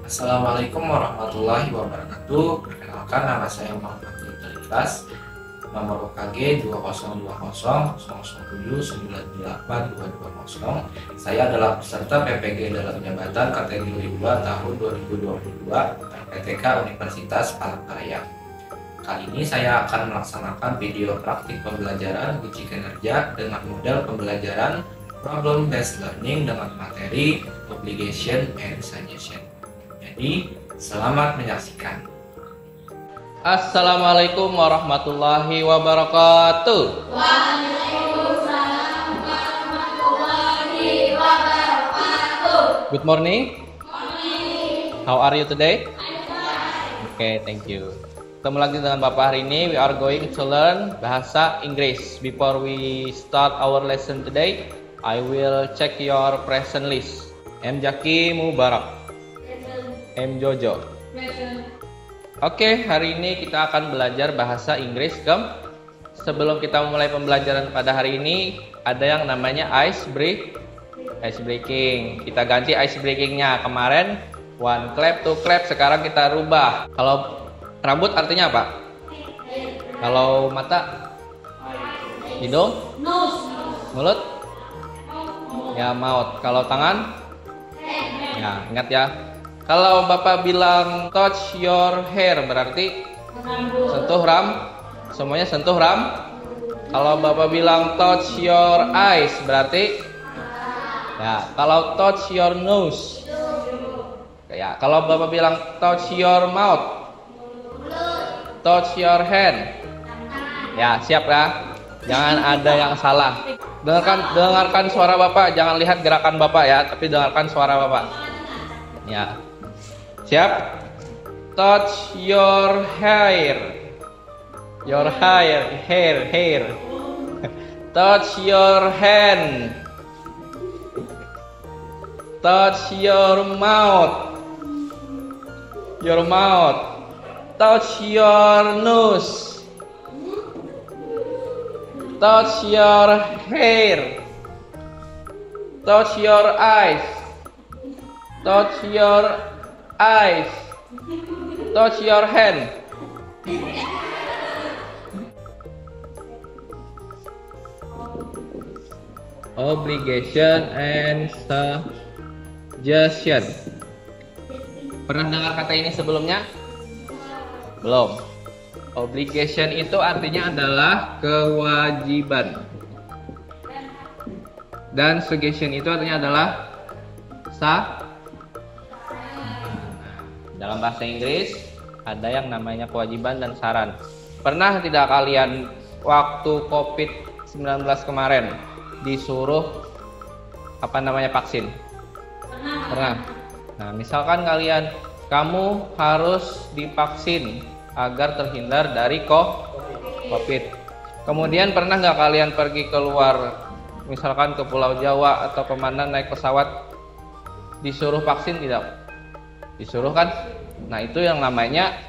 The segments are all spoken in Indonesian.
Assalamualaikum warahmatullahi wabarakatuh. Perkenalkan, nama saya Muhammad Yudhal Ikhlas, nomor UKG 202000798220. Saya adalah peserta PPG dalam jabatan kategori 2 tahun 2022 PTK Universitas Palangkaraya. Kali ini saya akan melaksanakan video praktik pembelajaran uji kinerja dengan model pembelajaran problem based learning dengan materi obligation and suggestion. Jadi, selamat menyaksikan. Assalamualaikum warahmatullahi wabarakatuh. Waalaikumsalam warahmatullahi wabarakatuh. Good morning. How are you today? I'm fine. Okay, thank you. Ketemu lagi dengan Bapak hari ini. We are going to learn bahasa Inggris. Before we start our lesson today, I will check your present list. M. Jaki Mubarak. M. Jojo. Oke, hari ini kita akan belajar bahasa Inggris. Sebelum kita memulai pembelajaran pada hari ini, ada yang namanya ice breaking. Kita ganti ice breakingnya. Kemarin one clap, two clap, sekarang kita rubah. Kalau rambut artinya apa? Kalau mata? Hidung? Mulut? Ya, mouth. Kalau tangan? Ya, ingat ya. Kalau Bapak bilang touch your hair berarti sentuh semuanya sentuh Kalau Bapak bilang touch your eyes berarti ya. Kalau touch your nose ya. Kalau Bapak bilang touch your mouth, touch your hand ya, siap ya. Jangan ada yang salah. Dengarkan suara Bapak, jangan lihat gerakan Bapak ya, tapi dengarkan suara Bapak ya. Siap? Touch your hair. Hair. Touch your hand. Touch your mouth. Touch your nose. Touch your hair. Touch your eyes. Touch your eyes. Touch your hand. Obligation and suggestion. Pernah dengar kata ini sebelumnya? Belum. Obligation itu artinya adalah kewajiban. Dan suggestion itu artinya adalah Dalam bahasa Inggris ada yang namanya kewajiban dan saran. Pernah tidak kalian waktu COVID-19 kemarin disuruh vaksin? Pernah. Nah, misalkan kamu harus divaksin agar terhindar dari COVID. Kemudian pernah nggak kalian pergi keluar, misalkan ke Pulau Jawa atau kemana naik pesawat, disuruh vaksin tidak? Disuruh kan? Nah, itu yang namanya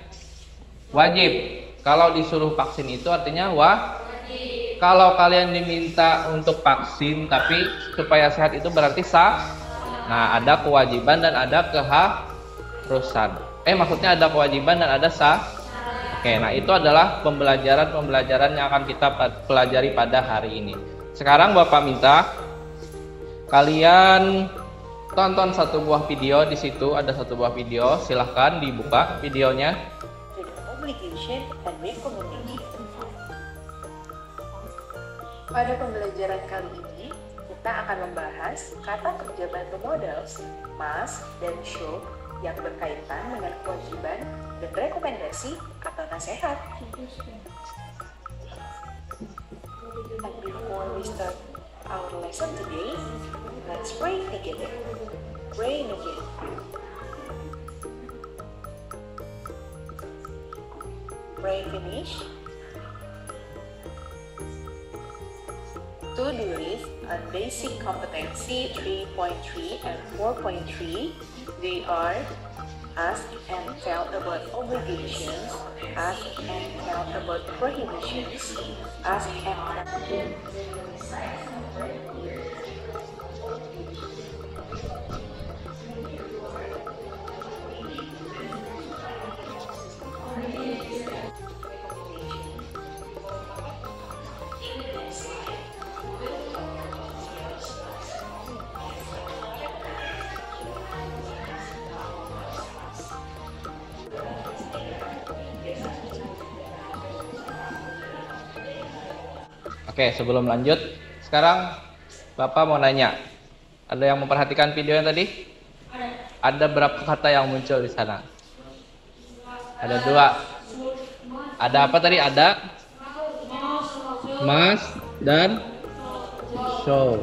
wajib. Kalau disuruh vaksin itu artinya wajib. Kalau kalian diminta untuk vaksin tapi supaya sehat itu berarti sah. Nah, ada kewajiban dan ada keharusan. Maksudnya ada kewajiban dan ada sah. Oke, nah itu adalah pembelajaran yang akan kita pelajari pada hari ini. Sekarang Bapak minta kalian tonton satu buah video. Di situ ada satu buah video, silahkan dibuka videonya. Obligation and recommendation. Pada pembelajaran kali ini, kita akan membahas kata kerja bantu modals, must, dan should yang berkaitan dengan kewajiban dan rekomendasi atau nasihat. And before we start our lesson today, let's pray together. Pray again. Pray finish. To-do list on basic competency 3.3 and 4.3. They are ask and tell about obligations, ask and tell about prohibitions, ask and Oke, sebelum lanjut, sekarang Bapak mau nanya. Ada yang memperhatikan video yang tadi? Ada berapa kata yang muncul di sana? Ada 2. Ada apa tadi? Ada must dan should.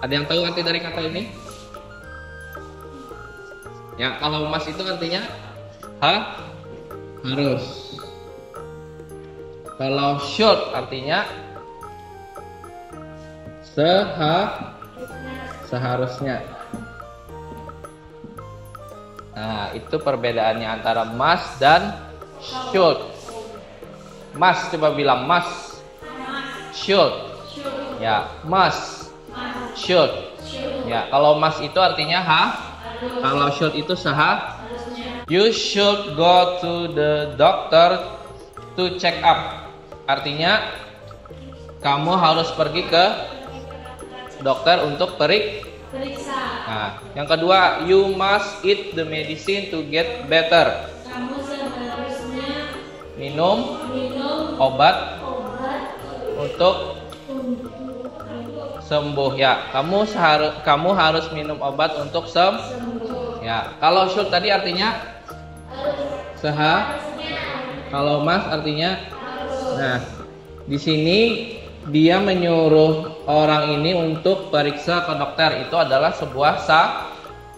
Ada yang tahu arti dari kata ini? Ya, kalau must itu artinya harus. Kalau should artinya seharusnya. Nah, itu perbedaannya antara must dan should. Must, coba bilang must. Should. Ya, must. Should. Ya, kalau must itu artinya kalau should itu You should go to the doctor to check up. Artinya kamu harus pergi ke dokter untuk periksa. Nah, yang kedua, you must eat the medicine to get better. Kamu seharusnya Minum obat untuk sembuh. Ya, kamu harus minum obat untuk sembuh. Ya, kalau should tadi artinya kalau must artinya. Nah, di sini dia menyuruh orang ini untuk periksa ke dokter. Itu adalah sebuah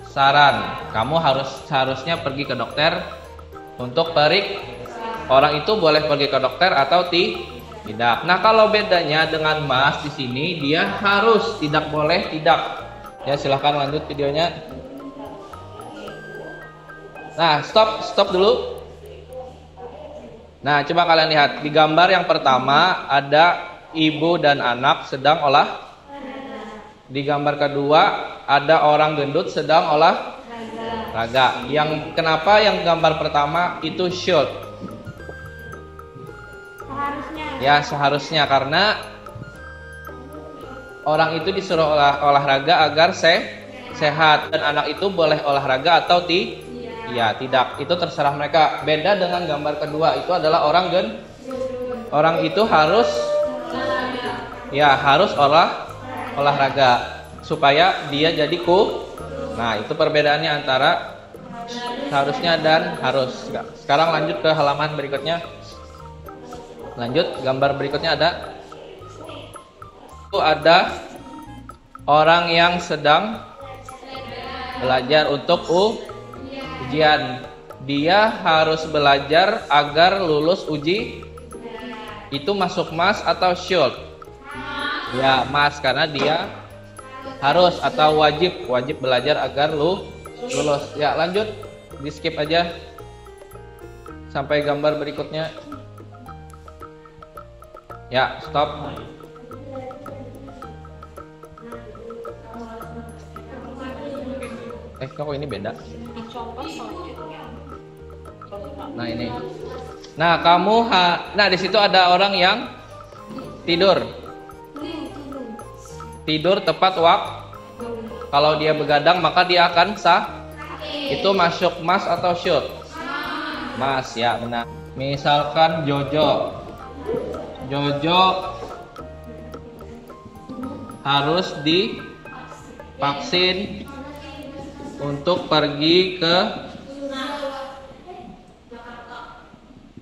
saran. Kamu seharusnya pergi ke dokter untuk orang itu boleh pergi ke dokter atau tidak. Nah, kalau bedanya dengan must di sini dia harus, tidak boleh tidak. Ya, silahkan lanjut videonya. Nah, stop dulu. Nah, coba kalian lihat di gambar yang pertama ada ibu dan anak sedang Di gambar kedua ada orang gendut sedang olahraga. Kenapa yang gambar pertama itu should? Ya, seharusnya karena orang itu disuruh olahraga agar sehat, dan anak itu boleh olahraga atau ya tidak, itu terserah mereka. Beda dengan gambar kedua, itu adalah orang itu harus olahraga supaya dia jadi Nah, itu perbedaannya antara seharusnya dan harus. Sekarang lanjut ke halaman berikutnya. Lanjut, gambar berikutnya ada orang yang sedang belajar untuk ujian. Dia harus belajar agar lulus uji. Itu masuk must atau should? Ya, must, karena dia harus atau wajib belajar agar lulus. Ya, lanjut, di skip aja sampai gambar berikutnya. Ya, stop. Kok ini beda? Nah, ini. Nah, nah di situ ada orang yang tidur tepat waktu. Kalau dia begadang maka dia akan Itu masuk must atau should? Must, ya benar. Misalkan Jojo harus divaksin untuk pergi ke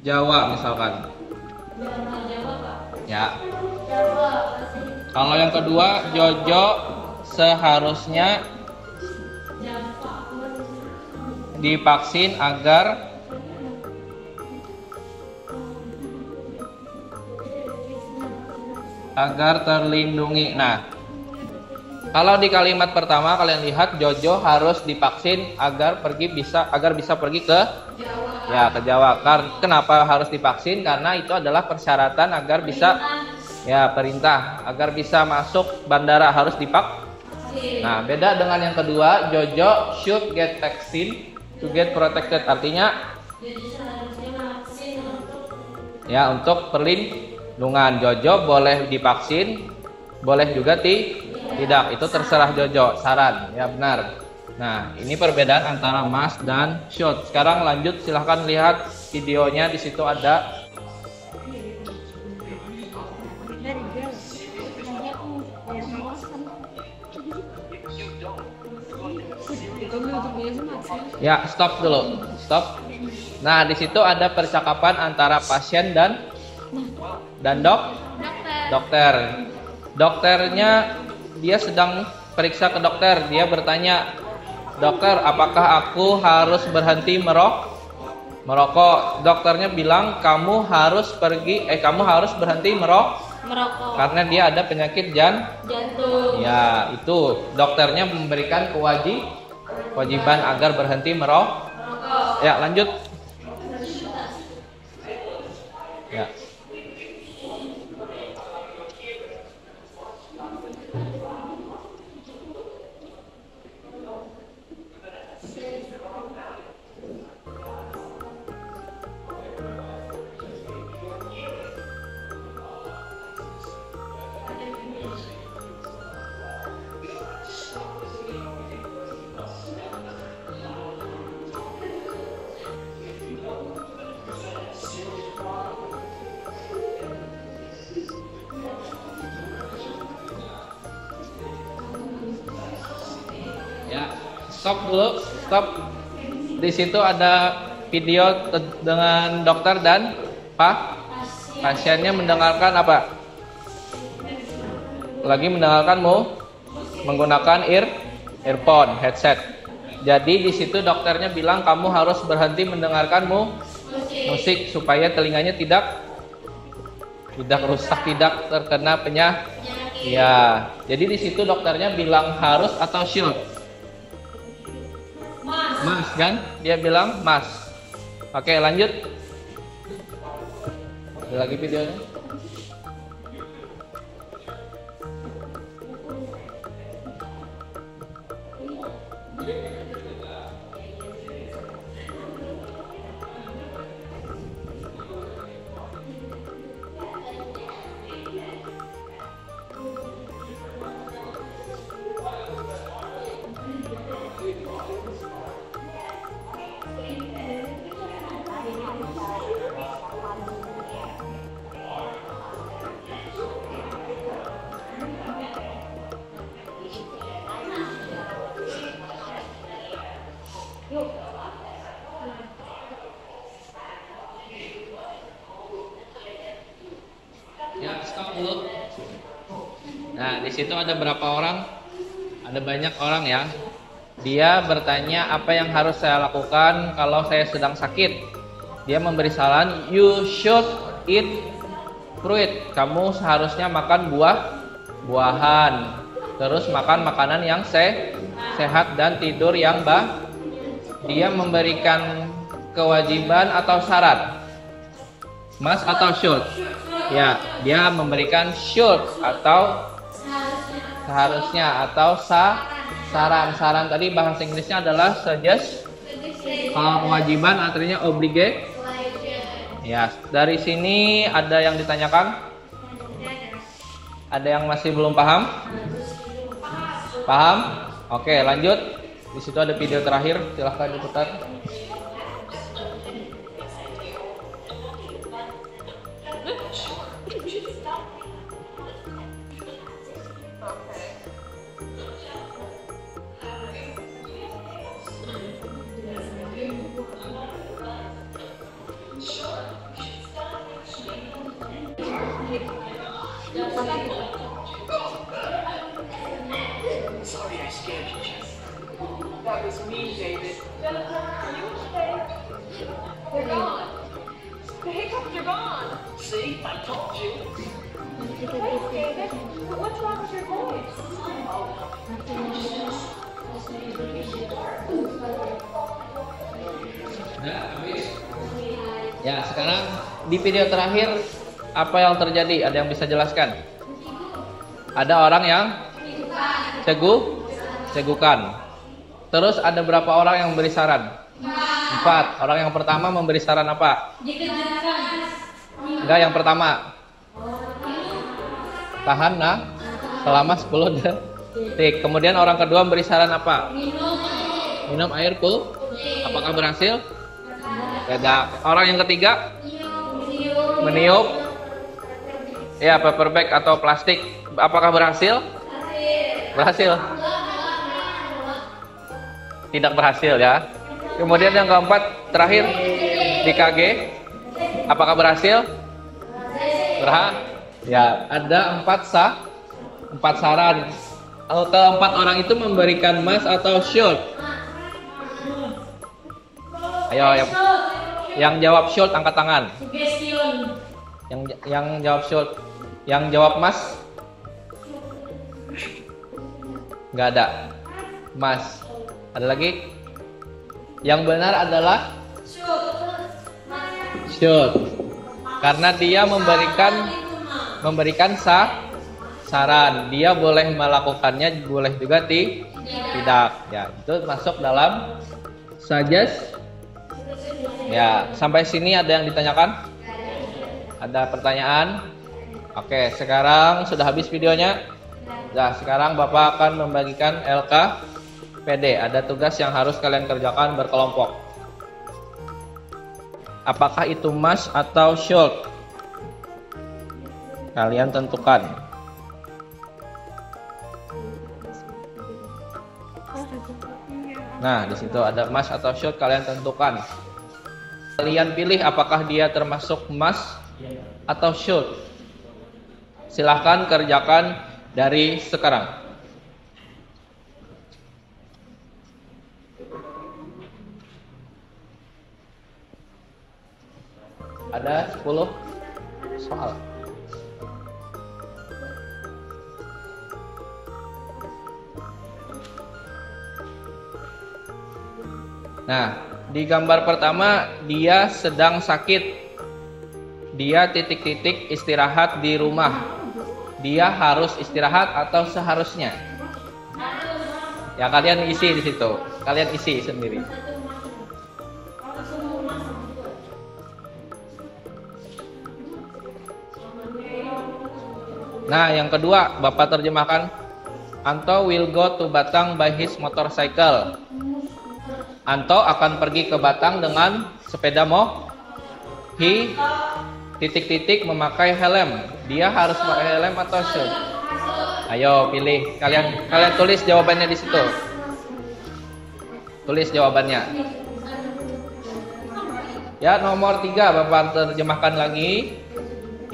Jawa misalkan. Ya. Kalau yang kedua, Jojo seharusnya divaksin agar terlindungi. Nah, kalau di kalimat pertama kalian lihat Jojo harus divaksin agar bisa pergi ke Jawa. Kenapa harus divaksin? Karena itu adalah persyaratan agar bisa perintah agar bisa masuk bandara harus divaksin. Nah, beda dengan yang kedua, Jojo should get vaccine to get protected. Artinya untuk perlindungan. Jojo boleh divaksin, boleh juga tidak. Itu terserah Jojo, saran. Ya, benar. Nah, ini perbedaan antara must dan should. Sekarang lanjut, silahkan lihat videonya. Di situ ada Ya, stop dulu. Stop. Nah, di situ ada percakapan antara pasien dan dokter. Dokternya dia sedang periksa ke dokter. Dia bertanya, "Dokter, apakah aku harus berhenti merokok?" Dokternya bilang, "Kamu harus berhenti merokok karena dia ada penyakit Jantung. Ya, itu dokternya memberikan kewajiban agar berhenti merokok. Ya, lanjut. Ya. Ya, stop dulu, stop. Di situ ada video dengan dokter dan pasiennya mendengarkan apa? Lagi mendengarkanmu menggunakan earphone, headset. Jadi di situ dokternya bilang kamu harus berhenti mendengarkan musik supaya telinganya tidak rusak, tidak terkena penyakit. Ya, jadi di situ dokternya bilang harus atau should? Mas kan? Dia bilang mas. Oke, lanjut. Ada lagi videonya? Ya, stop dulu. Nah, di situ ada berapa orang? Ada banyak orang ya. Dia bertanya apa yang harus saya lakukan kalau saya sedang sakit. Dia memberi saran, you should eat fruit. Kamu seharusnya makan buah-buahan. Terus makan makanan yang sehat dan tidur yang Dia memberikan kewajiban atau syarat? Mas atau should? Ya, dia memberikan should atau seharusnya atau saran tadi bahasa Inggrisnya adalah suggest. Kalau kewajiban artinya obligate. Ya, dari sini ada yang ditanyakan? Ada yang masih belum paham? Paham? Oke, lanjut. Di situ ada video terakhir, silahkan diputar. Sorry I scared you, Jess. That was me, David. Jennifer, are you okay? They're gone. The hiccups are gone. See, I told you. Thanks, David. But what's wrong with your voice? Nah, habis. Ya, sekarang di video terakhir apa yang terjadi? Ada yang bisa jelaskan? Ada orang yang cegukan. Terus ada berapa orang yang memberi saran? 4. Orang yang pertama memberi saran apa? Enggak, yang pertama. Tahan selama 10 detik. Kemudian orang kedua memberi saran apa? Minum air Apakah berhasil? Tidak. Orang yang ketiga meniup ya paper bag atau plastik. Apakah berhasil? Berhasil. Tidak berhasil ya. Kemudian yang keempat terakhir di KG, apakah berhasil? Ya, ada 4 saran. Keempat orang itu memberikan mas atau should. Ayo, yang jawab should angkat tangan. Yang jawab should, yang jawab mas? Nggak ada. Mas. Ada lagi? Yang benar adalah should. Karena dia memberikan saran. Dia boleh melakukannya, boleh juga tidak. Ya, itu masuk dalam suggest. Ya, sampai sini ada yang ditanyakan? Ada pertanyaan? Oke, sekarang sudah habis videonya. Nah, sekarang Bapak akan membagikan LKPD. Ada tugas yang harus kalian kerjakan berkelompok. Apakah itu must atau should? Kalian tentukan. Nah, di situ ada must atau should, kalian tentukan. Kalian pilih apakah dia termasuk must atau should. Silahkan kerjakan dari sekarang. Ada 10 soal. Nah, di gambar pertama dia sedang sakit. Dia titik-titik istirahat di rumah. Dia harus istirahat atau seharusnya? Ya, kalian isi di situ. Kalian isi sendiri. Nah, yang kedua, Bapak terjemahkan. Anto will go to Batang by his motorcycle. Anto akan pergi ke Batang dengan sepeda He titik-titik memakai helm. Dia harus memakai helm atau should? Ayo pilih. Kalian tulis jawabannya di situ. Tulis jawabannya. Ya, nomor 3 Bapak terjemahkan lagi.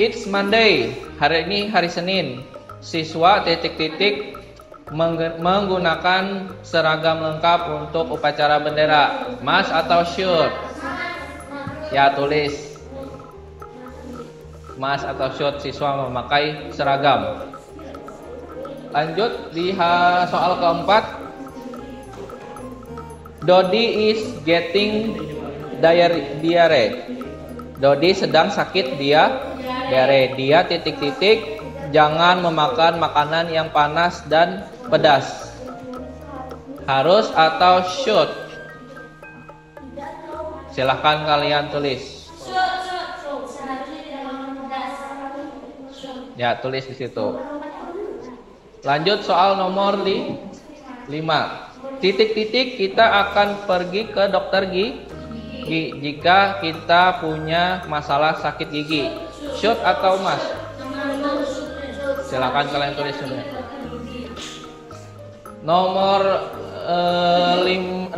It's Monday. Hari ini hari Senin. Siswa titik-titik menggunakan seragam lengkap untuk upacara bendera. Must atau should? Ya, tulis. Must atau should siswa memakai seragam. Lanjut di soal keempat. Dodi is getting diare. Dodi sedang sakit diare. Dia titik-titik jangan memakan makanan yang panas dan pedas. Harus atau should? Silahkan kalian tulis. Ya, tulis di situ. Lanjut soal nomor 5. Titik-titik kita akan pergi ke dokter gigi jika kita punya masalah sakit gigi. Should atau must? Silakan kalian tulis sudah. Nomor 6.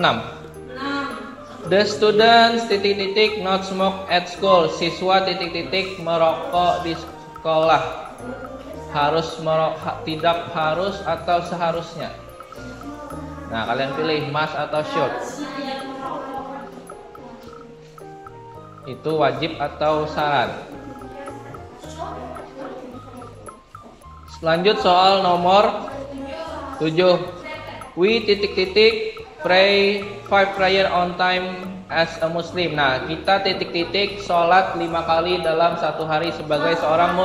The students titik-titik not smoke at school. Siswa titik-titik merokok di sekolah. Harus merokok, tidak harus atau seharusnya? Nah, kalian pilih must atau should. Itu wajib atau saran? Lanjut soal nomor 7. We titik-titik pray 5 prayer on time as a Muslim. Nah, kita titik-titik sholat 5 kali dalam satu hari sebagai seorang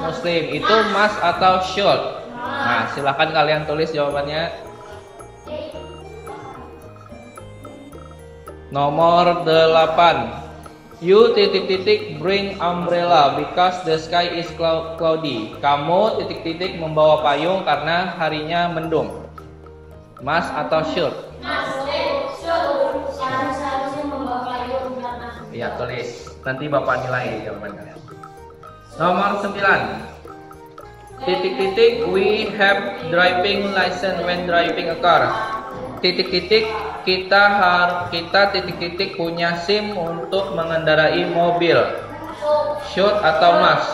Muslim. Itu must atau should? Nah, silahkan kalian tulis jawabannya. Nomor 8. You titik-titik bring umbrella because the sky is cloudy. Kamu titik-titik membawa payung karena harinya mendung. Must atau should? Iya, tulis. Nanti Bapak nilai jawabannya. Nomor 9. Titik-titik we have driving license when driving a car. titik-titik kita titik-titik punya SIM untuk mengendarai mobil. Should atau must?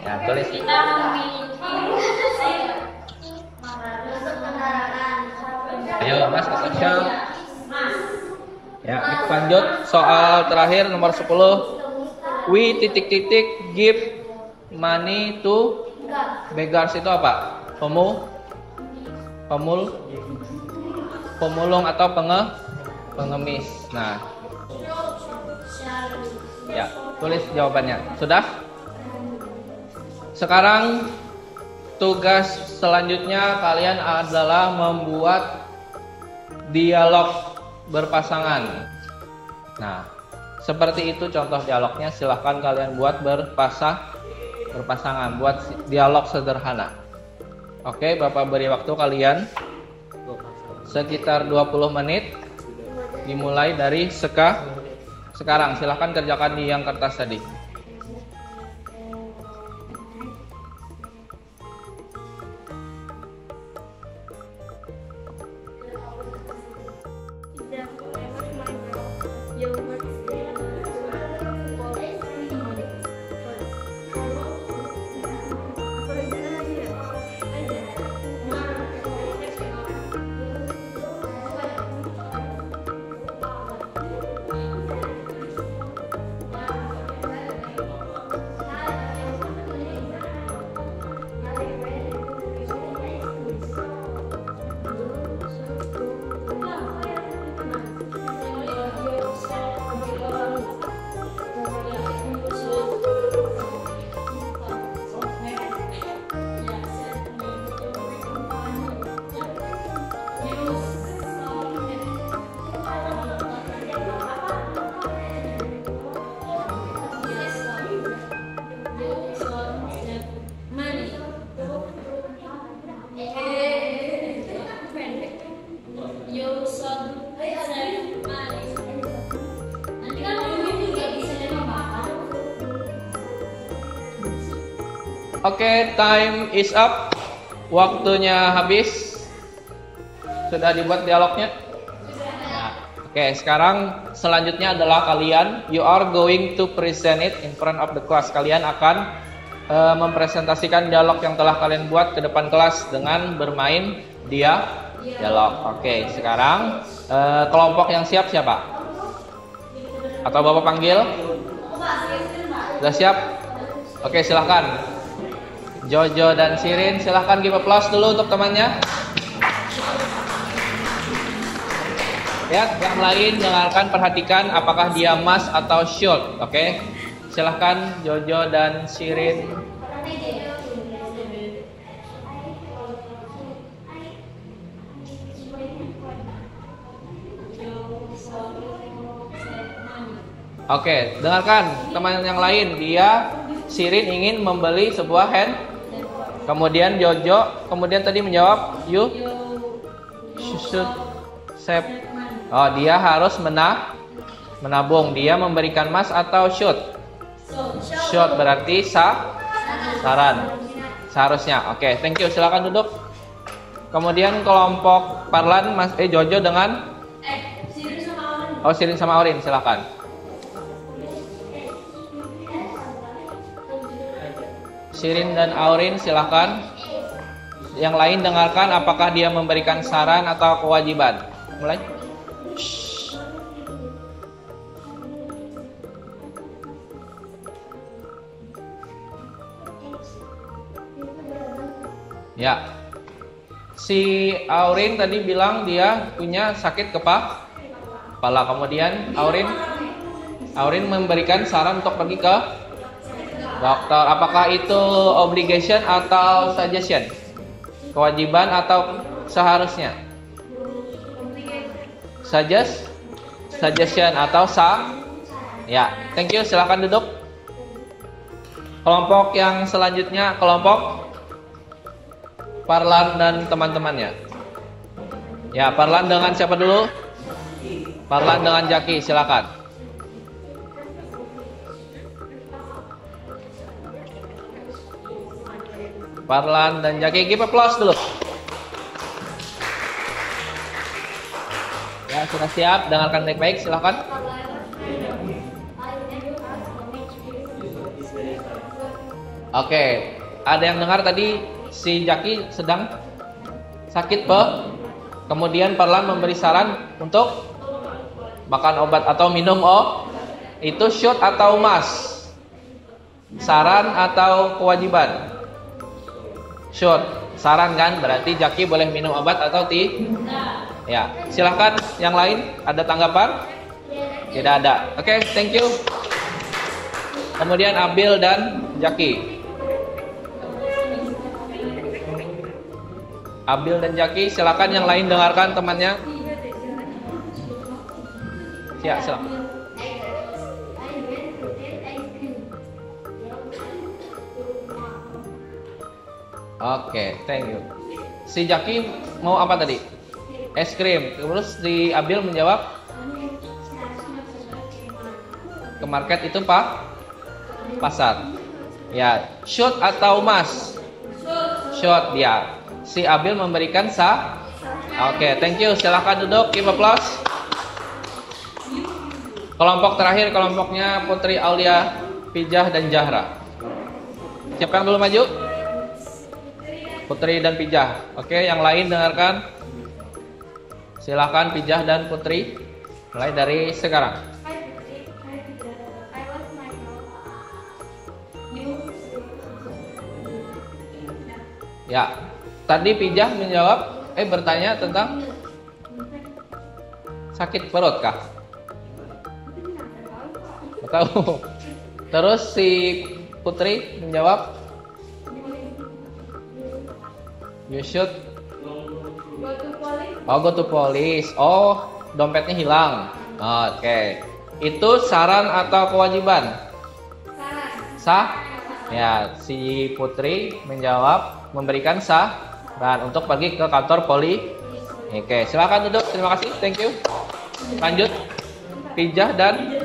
Ya, tulis. Kita memiliki Ayo, mas atau should? Ya, kita lanjut soal terakhir nomor 10. We titik-titik give money to beggars itu apa? Pemulung atau pengemis. Nah, ya, tulis jawabannya. Sudah? Sekarang tugas selanjutnya kalian adalah membuat dialog berpasangan. Nah, seperti itu contoh dialognya. Silahkan kalian buat berpasangan, buat dialog sederhana. Oke, Bapak beri waktu kalian sekitar 20 menit. Dimulai dari sekarang. Silahkan kerjakan di yang kertas tadi. Oke, time is up. Waktunya habis. Sudah dibuat dialognya? Oke, sekarang selanjutnya adalah kalian, you are going to present it in front of the class. Kalian akan mempresentasikan dialog yang telah kalian buat ke depan kelas dengan bermain dialog. Oke, sekarang kelompok yang siap siapa? Atau Bapak panggil? Sudah siap? Oke, silahkan. Jojo dan Sirin, silahkan give applause dulu untuk temannya. Ya, yang lain dengarkan, perhatikan apakah dia must atau should. Oke, silahkan Jojo dan Sirin. Oke, dengarkan teman yang lain. Sirin ingin membeli sebuah kemudian Jojo, kemudian tadi menjawab you should save. Oh, dia harus menabung. Dia memberikan must atau should? Should berarti saran. Seharusnya. Oke, thank you. Silakan duduk. Kemudian kelompok Parlan, Jojo dengan Sirin sama Aurin, silakan. Sirin dan Aurin silakan. Yang lain dengarkan apakah dia memberikan saran atau kewajiban. Mulai. Ya. Si Aurin tadi bilang dia punya sakit kepala. Kemudian Aurin memberikan saran untuk pergi ke dokter. Apakah itu obligation atau suggestion? Kewajiban atau seharusnya? Suggestion atau Ya, thank you. Silakan duduk. Kelompok yang selanjutnya, kelompok Parlan dan teman-temannya. Ya, Parlan dengan siapa dulu? Parlan dengan Jaki, silakan. Parlan dan Jaki, give applause dulu. Ya, sudah siap? Dengarkan baik-baik, silakan. Oke, ada yang dengar tadi si Jaki sedang sakit, kemudian Perlan memberi saran untuk makan obat atau minum itu should atau must? Saran atau kewajiban? Should. Saran kan, berarti Jaki boleh minum obat atau tidak? Ya, silahkan yang lain ada tanggapan? Tidak ada. Oke, thank you. Kemudian Abil dan Jaki. Abil dan Jaki, silakan yang lain dengarkan temannya. Ya, silakan. Oke, thank you. Si Jaki mau apa tadi? Es krim. Terus si Abil menjawab ke market itu pasar. Ya, should atau must? Should dia. Si Abil memberikan Oke, thank you. Silahkan duduk. Give applause. Kelompok terakhir, kelompoknya Putri Aulia, Pijah dan Jahra. Siapa yang dulu maju? Putri dan Pijah. Oke, yang lain dengarkan. Silakan Pijah dan Putri. Mulai dari sekarang. Ya, tadi Pijah menjawab, bertanya tentang sakit perut kah? Tahu. Terus si Putri menjawab, you should go to police. Oh, dompetnya hilang. Oke. Itu saran atau kewajiban? Sah. Ya, si Putri menjawab memberikan saran untuk pergi ke kantor poli. Oke, silakan duduk. Terima kasih. Thank you. Lanjut. Pijah dan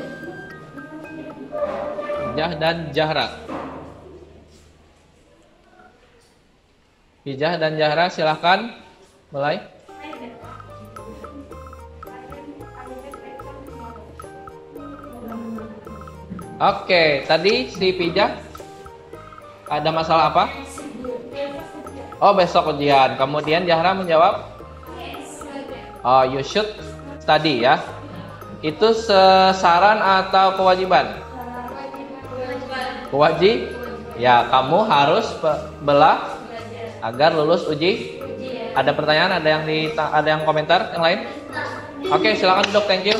Jahra. Pijah dan Jahra, silahkan mulai. Oke, tadi si Pijah ada masalah apa? Oh, besok ujian. Kemudian Jahra menjawab, oh, you should study ya. Itu saran atau kewajiban? Kewajib. Ya, kamu harus belajar agar lulus uji. Ada pertanyaan? Ada yang komentar yang lain? Oke, silakan duduk. Thank you.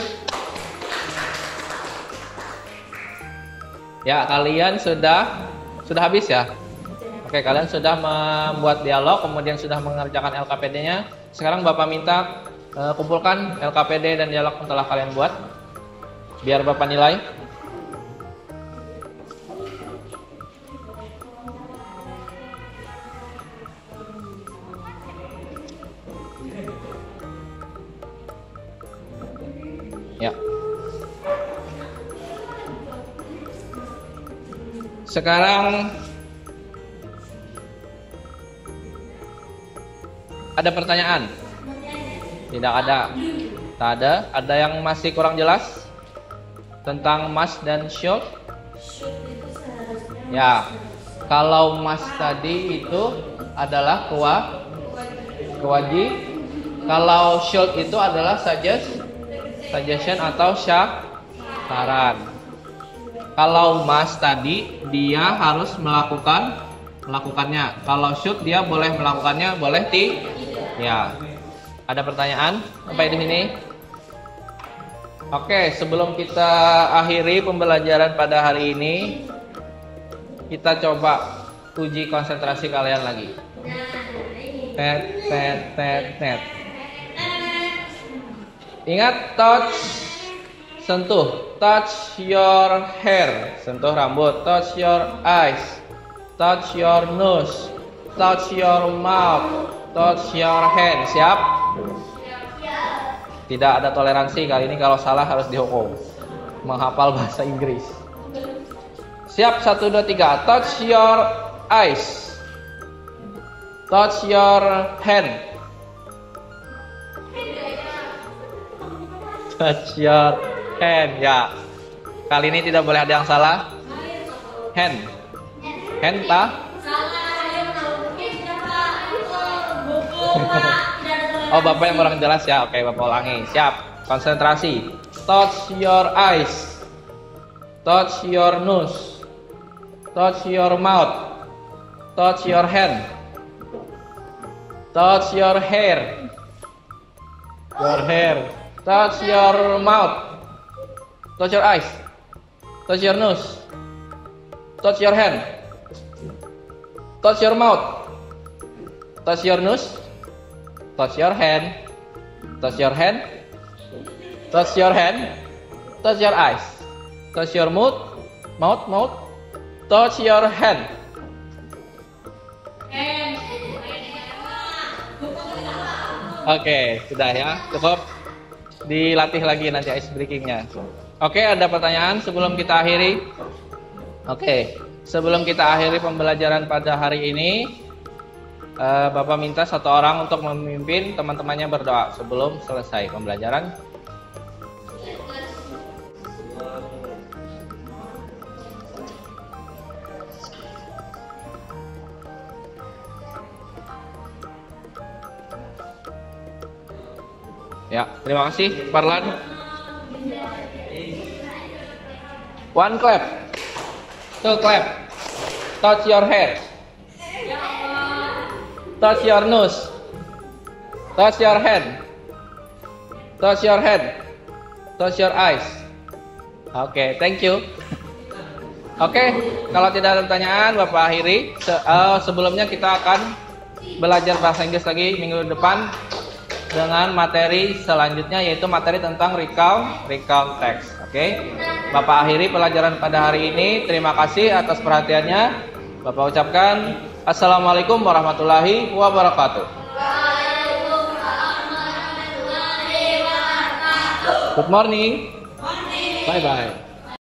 Ya, kalian sudah habis ya? Oke, kalian sudah membuat dialog, kemudian sudah mengerjakan LKPD-nya. Sekarang Bapak minta kumpulkan LKPD dan dialog yang telah kalian buat, biar Bapak nilai. Ya. Sekarang ada pertanyaan? Tidak ada. Tak ada. Ada yang masih kurang jelas tentang must dan should? Ya. Kalau must tadi itu adalah kewajib. Kalau should itu adalah suggestion atau saran. Kalau must tadi dia harus melakukannya. Kalau should dia boleh melakukannya, boleh ya. Ada pertanyaan sampai di sini? Oke, sebelum kita akhiri pembelajaran pada hari ini, kita coba uji konsentrasi kalian lagi. Tet. Ingat, touch, sentuh. Touch your hair, sentuh rambut. Touch your eyes, touch your nose, touch your mouth, touch your hand. Siap? Tidak ada toleransi kali ini, kalau salah harus dihukum. Menghafal bahasa Inggris. Siap? 1, 2, 3. Touch your eyes, touch your hand, Touch your hand. Ya. Kali ini tidak boleh ada yang salah. Hand. Hand ta? Oh, Bapak yang kurang jelas ya. Oke, Bapak ulangi. Siap. Konsentrasi. Touch your eyes. Touch your nose. Touch your mouth. Touch your hand. Touch your hair. Your hair. Touch your mouth. Touch your eyes. Touch your nose. Touch your hand. Touch your mouth. Touch your nose. Touch your hand. Touch your hand. Touch your hand. Touch your eyes. Touch your mouth. Mouth. Touch your hand. Oke, sudah ya, cukup. Dilatih lagi nanti ice breakingnya. Oke, ada pertanyaan sebelum kita akhiri? Oke, sebelum kita akhiri pembelajaran pada hari ini, Bapak minta satu orang untuk memimpin teman-temannya berdoa sebelum selesai pembelajaran. Ya, terima kasih, Parlan. One clap, two clap. Touch your head. Touch your nose. Touch your hand. Touch your head. Touch your eyes. Oke, thank you. Oke, kalau tidak ada pertanyaan, Bapak akhiri. Sebelumnya kita akan belajar bahasa Inggris lagi minggu depan dengan materi selanjutnya, yaitu materi tentang recount text. Oke, Bapak akhiri pelajaran pada hari ini. Terima kasih atas perhatiannya. Bapak ucapkan assalamualaikum warahmatullahi wabarakatuh. Good morning. Bye bye.